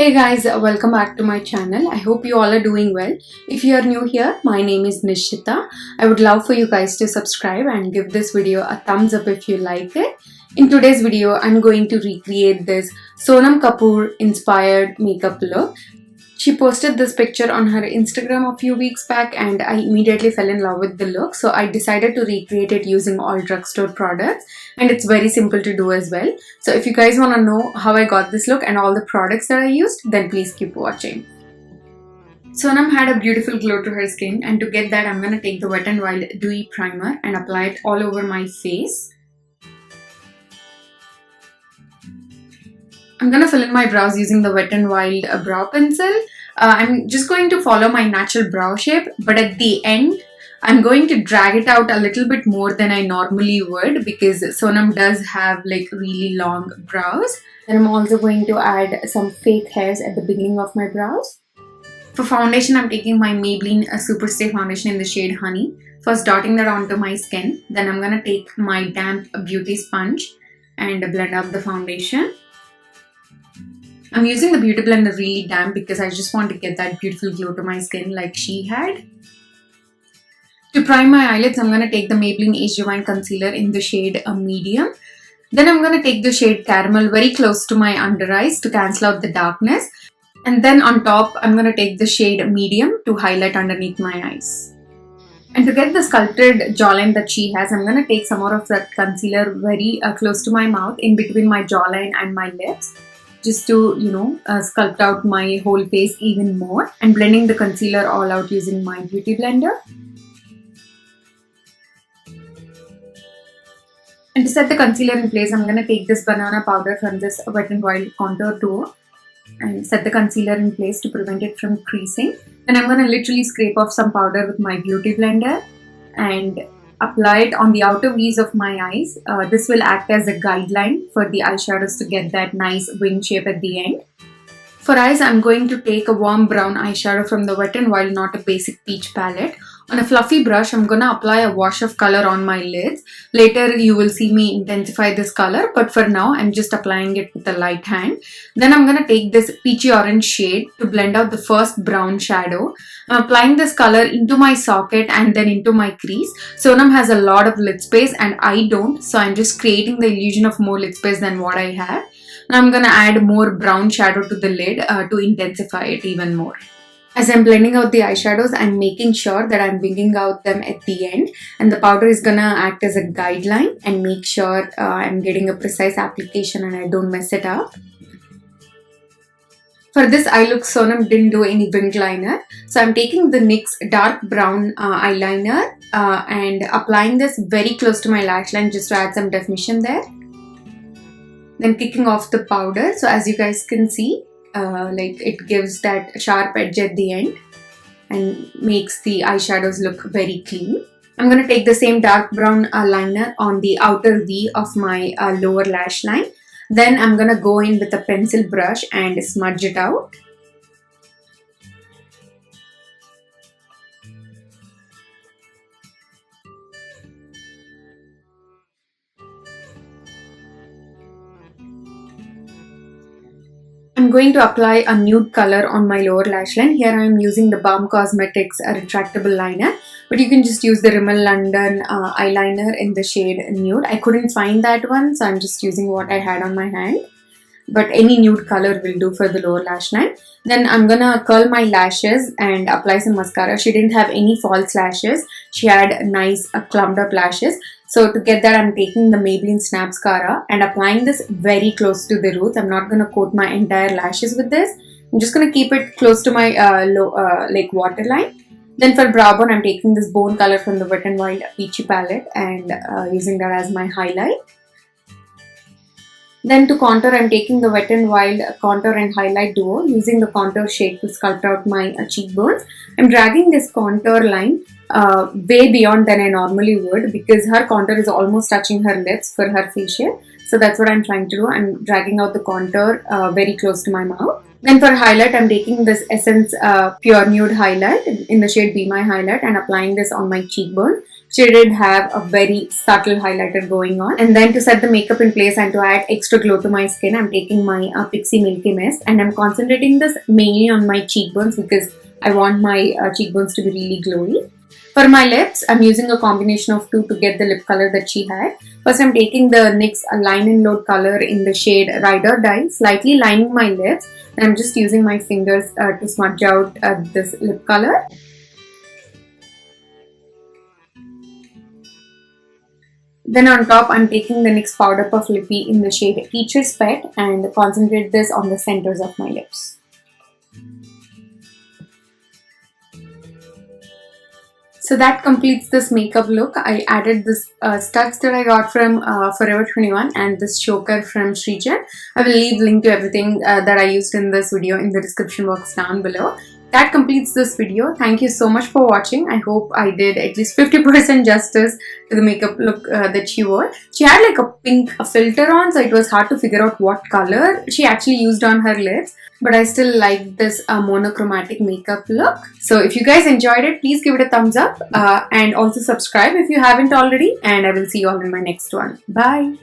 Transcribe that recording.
Hey guys, welcome back to my channel. I hope you all are doing well. If you are new here, my name is Nishitha. I would love for you guys to subscribe and give this video a thumbs up if you like it. In today's video, I'm going to recreate this Sonam Kapoor inspired makeup look. She posted this picture on her Instagram a few weeks back and I immediately fell in love with the look. So I decided to recreate it using all drugstore products, and it's very simple to do as well. So if you guys want to know how I got this look and all the products that I used, then please keep watching. Sonam had a beautiful glow to her skin, and to get that I'm going to take the Wet n Wild Dewy Primer and apply it all over my face. I'm going to fill in my brows using the Wet n Wild brow pencil. I'm just going to follow my natural brow shape, but at the end, I'm going to drag it out a little bit more than I normally would because Sonam does have like really long brows. And I'm also going to add some fake hairs at the beginning of my brows. For foundation, I'm taking my Maybelline Superstay foundation in the shade Honey. First dotting that onto my skin. Then I'm going to take my damp beauty sponge and blend out the foundation. I'm using the beauty blender really damp because I just want to get that beautiful glow to my skin like she had. To prime my eyelids, I'm going to take the Maybelline Age Divine Concealer in the shade Medium. Then I'm going to take the shade Caramel very close to my under eyes to cancel out the darkness. And then on top, I'm going to take the shade Medium to highlight underneath my eyes. And to get the sculpted jawline that she has, I'm going to take some more of that concealer very close to my mouth in between my jawline and my lips, just to, sculpt out my whole face even more, and blending the concealer all out using my beauty blender. And to set the concealer in place, I'm going to take this banana powder from this Wet n Wild contour duo and set the concealer in place to prevent it from creasing. Then I'm going to literally scrape off some powder with my beauty blender and apply it on the outer V's of my eyes. This will act as a guideline for the eyeshadows to get that nice wing shape at the end. For eyes, I'm going to take a warm brown eyeshadow from the Wet n Wild Not a Basic Peach palette. On a fluffy brush, I'm going to apply a wash of color on my lids. Later, you will see me intensify this color, but for now, I'm just applying it with a light hand. Then I'm going to take this peachy orange shade to blend out the first brown shadow. I'm applying this color into my socket and then into my crease. Sonam has a lot of lid space and I don't, so I'm just creating the illusion of more lid space than what I have. Now I'm going to add more brown shadow to the lid to intensify it even more. As I'm blending out the eyeshadows, I'm making sure that I'm winging out them at the end, and the powder is gonna act as a guideline and make sure I'm getting a precise application and I don't mess it up. For this eye look, Sonam didn't do any wing liner, so I'm taking the NYX dark brown eyeliner and applying this very close to my lash line just to add some definition there. Then kicking off the powder, so as you guys can see, it gives that sharp edge at the end and makes the eyeshadows look very clean. I'm going to take the same dark brown liner on the outer V of my lower lash line. Then I'm going to go in with a pencil brush and smudge it out. I'm going to apply a nude color on my lower lash line. Here I am using the Balm Cosmetics retractable liner, but you can just use the Rimmel London eyeliner in the shade Nude. I couldn't find that one, so I'm just using what I had on my hand. But any nude color will do for the lower lash line. Then I'm gonna curl my lashes and apply some mascara. She didn't have any false lashes. She had nice clumped up lashes. So to get that, I'm taking the Maybelline Snapscara and applying this very close to the roots. I'm not gonna coat my entire lashes with this. I'm just gonna keep it close to my waterline. Then for brow bone, I'm taking this bone color from the Wet n Wild Peachy palette and using that as my highlight. Then to contour, I'm taking the Wet n Wild Contour and Highlight Duo using the contour shade to sculpt out my cheekbones. I'm dragging this contour line way beyond than I normally would because her contour is almost touching her lips for her facial. So that's what I'm trying to do. I'm dragging out the contour very close to my mouth. Then for highlight, I'm taking this Essence Pure Nude highlight in the shade Be My Highlight and applying this on my cheekbone. she did have a very subtle highlighter going on. And then to set the makeup in place and to add extra glow to my skin, I'm taking my Pixie Milky Mist and I'm concentrating this mainly on my cheekbones because I want my cheekbones to be really glowy. For my lips, I'm using a combination of two to get the lip color that she had. First, I'm taking the NYX Line and Load color in the shade Ride or Die, slightly lining my lips. And I'm just using my fingers to smudge out this lip color. Then on top, I'm taking the NYX Powder Puff Lippy in the shade Teacher's Pet and concentrate this on the centers of my lips. So that completes this makeup look. I added this studs that I got from Forever 21 and this choker from shreejn. I will leave link to everything that I used in this video in the description box down below. That completes this video. Thank you so much for watching. I hope I did at least 50% justice to the makeup look that she wore. She had like a pink filter on, so it was hard to figure out what color she actually used on her lips. But I still like this monochromatic makeup look. So if you guys enjoyed it, please give it a thumbs up and also subscribe if you haven't already. And I will see you all in my next one. Bye.